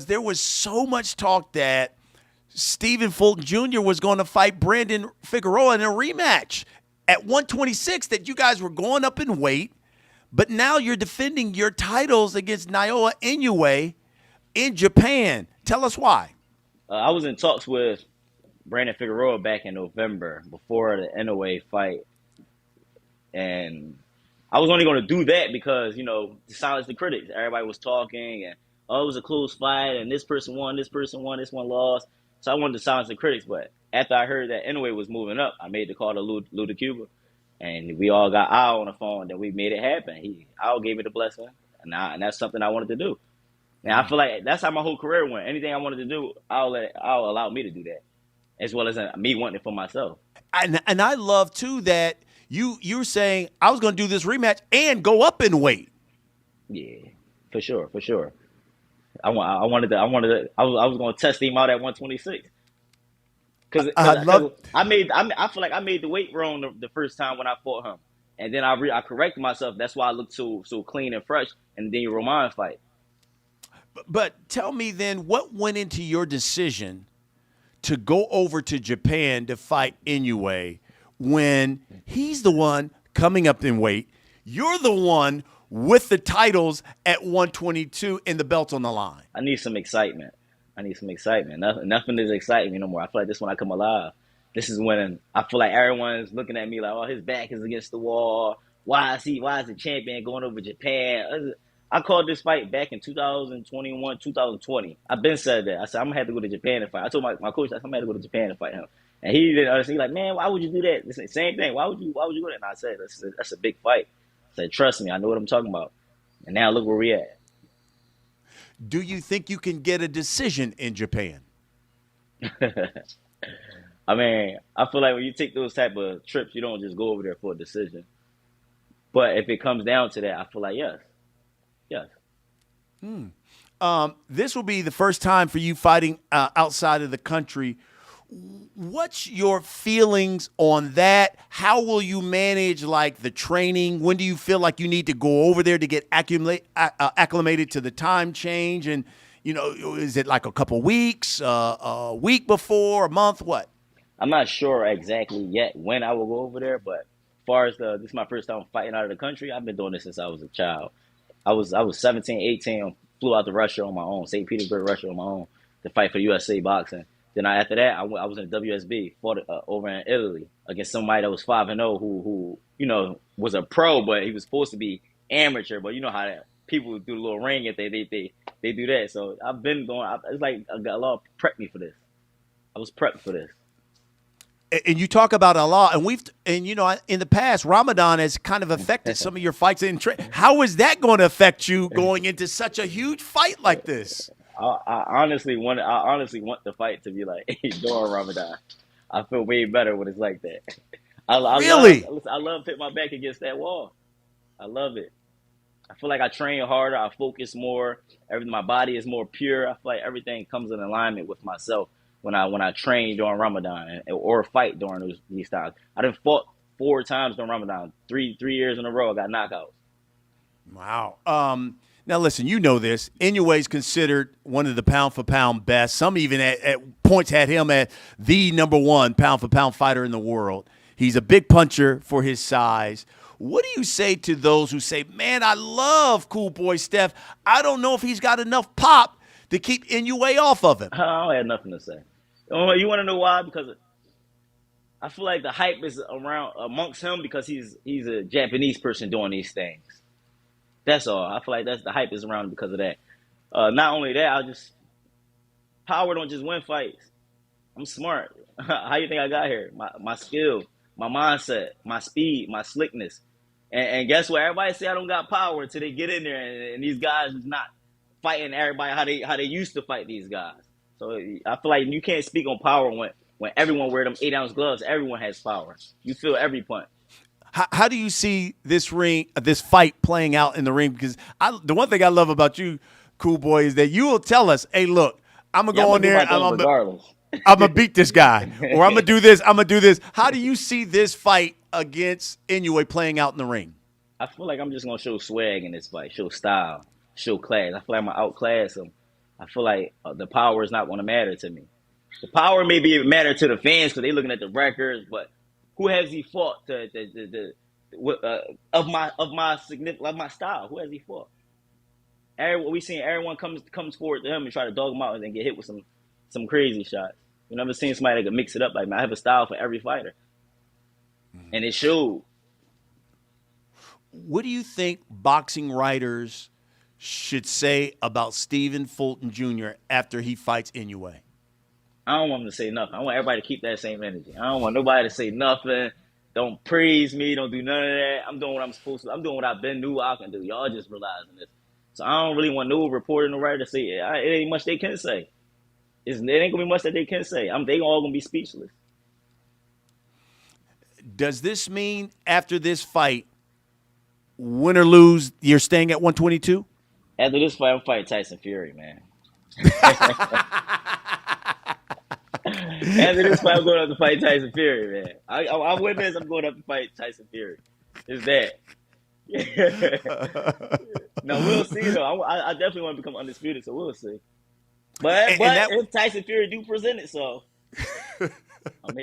There was so much talk that Stephen Fulton Jr. was going to fight Brandon Figueroa in a rematch at 126, that you guys were going up in weight, but now you're defending your titles against Naoya Inoue in Japan. Tell us why. I was in talks with Brandon Figueroa back in November before the Inoue fight, and I was only going to do that because to silence the critics. Everybody was talking, and oh, it was a close fight, and this person won, this person won, this one lost. So I wanted to silence the critics. But after I heard that Inoue was moving up, I made the call to Lou Cuba, and we all got Al on the phone. That we made it happen. Al gave me the blessing, and that's something I wanted to do. And I feel like that's how my whole career went. Anything I wanted to do, I'll allow me to do that, as well as me wanting it for myself. And I love too that you're saying I was going to do this rematch and go up in weight. Yeah, for sure, for sure. I was going to test him out at 126 I love. because I feel like I made the weight wrong the first time when I fought him, and then I corrected myself. That's why I looked so clean and fresh. And then Roman fight. But tell me then, what went into your decision to go over to Japan to fight Inoue when he's the one coming up in weight? You're the one with the titles at 122 and the belt on the line. I need some excitement. I need some excitement. Nothing is exciting me no more. I feel like this is when I come alive. This is when I feel like everyone's looking at me like, oh, his back is against the wall. Why is he? Why is the champion going over Japan? I called this fight back in 2021, 2020. I've been said that. I said, I'm going to have to go to Japan and fight. I told my coach, I'm going to have to go to Japan and fight him. And he didn't understand. He's like, man, why would you do that? It's the same thing. Why would you do that? And I said, that's a big fight. I said, trust me, I know what I'm talking about. And now look where we at. Do you think you can get a decision in Japan? I mean, I feel like when you take those type of trips, you don't just go over there for a decision. But if it comes down to that, I feel like yes, yes. This will be the first time for you fighting outside of the country. What's your feelings on that? How will you manage like the training? When do you feel like you need to go over there to get acclimated to the time change? And is it like a couple weeks, a week before, a month? What? I'm not sure exactly yet when I will go over there, but as far as this is my first time fighting out of the country. I've been doing this since I was a child. I was 17, 18, flew out to Russia on my own, St. Petersburg, Russia on my own to fight for USA boxing. Then after that, I was in the WSB, fought over in Italy against somebody that was 5-0 who was a pro, but he was supposed to be amateur. But you know how that people do the little ring if they do that. So I've been going. It's like a lot prepped me for this. I was prepped for this. And you talk about a lot, and in the past, Ramadan has kind of affected some of your fights. How is that going to affect you going into such a huge fight like this? I honestly want the fight to be like during Ramadan. I feel way better when it's like that. Really? I love hitting my back against that wall. I love it. I feel like I train harder. I focus more. My body is more pure. I feel like everything comes in alignment with myself when I train during Ramadan or fight during these times. I done fought 4 times during Ramadan. Three years in a row, I got knockouts. Wow. Now, listen, you know this. Inoue is considered one of the pound-for-pound best. Some even at points had him at the number one pound-for-pound fighter in the world. He's a big puncher for his size. What do you say to those who say, man, I love Cool Boy Steph. I don't know if he's got enough pop to keep Inoue off of him? I don't have nothing to say. You want to know why? Because I feel like the hype is around amongst him because he's a Japanese person doing these things. That's all. I feel like that's the hype is around because of that. Not only that, power don't just win fights. I'm smart. How you think I got here? My skill, my mindset, my speed, my slickness. And guess what? Everybody say I don't got power until they get in there, and these guys is not fighting everybody how they used to fight these guys. So I feel like you can't speak on power when everyone wear them 8-ounce gloves. Everyone has power. You feel every punch. How do you see this fight playing out in the ring? Because the one thing I love about you, Cool Boy, is that you will tell us, hey, look, I'm going to go in there, I'm going to beat this guy, or I'm going to do this, I'm going to do this. How do you see this fight against Inoue playing out in the ring? I feel like I'm just going to show swag in this fight, show style, show class. I feel like I'm going to outclass him. I feel like the power is not going to matter to me. The power may be matter to the fans because they're looking at the records, but who has he fought of my style? Who has he fought? We seen everyone comes forward to him and try to dog him out and then get hit with some crazy shots. You never seen somebody that can mix it up like, man, I have a style for every fighter, and it showed. What do you think boxing writers should say about Stephen Fulton Jr. after he fights Inoue? I don't want them to say nothing. I want everybody to keep that same energy. I don't want nobody to say nothing. Don't praise me. Don't do none of that. I'm doing what I'm supposed to. I'm doing what I've been knew I can do. Y'all just realizing this. So I don't really want no reporter, no writer to say it. It ain't much they can say. It ain't gonna be much that they can say. They all gonna be speechless. Does this mean after this fight, win or lose, you're staying at 122? After this fight, I'm fighting Tyson Fury, man. After this fight, I'm going up to fight Tyson Fury, man. I win this, I'm going up to fight Tyson Fury. It's that. Now, we'll see, though. I definitely want to become undisputed, so we'll see. But if Tyson Fury do present it, so I'm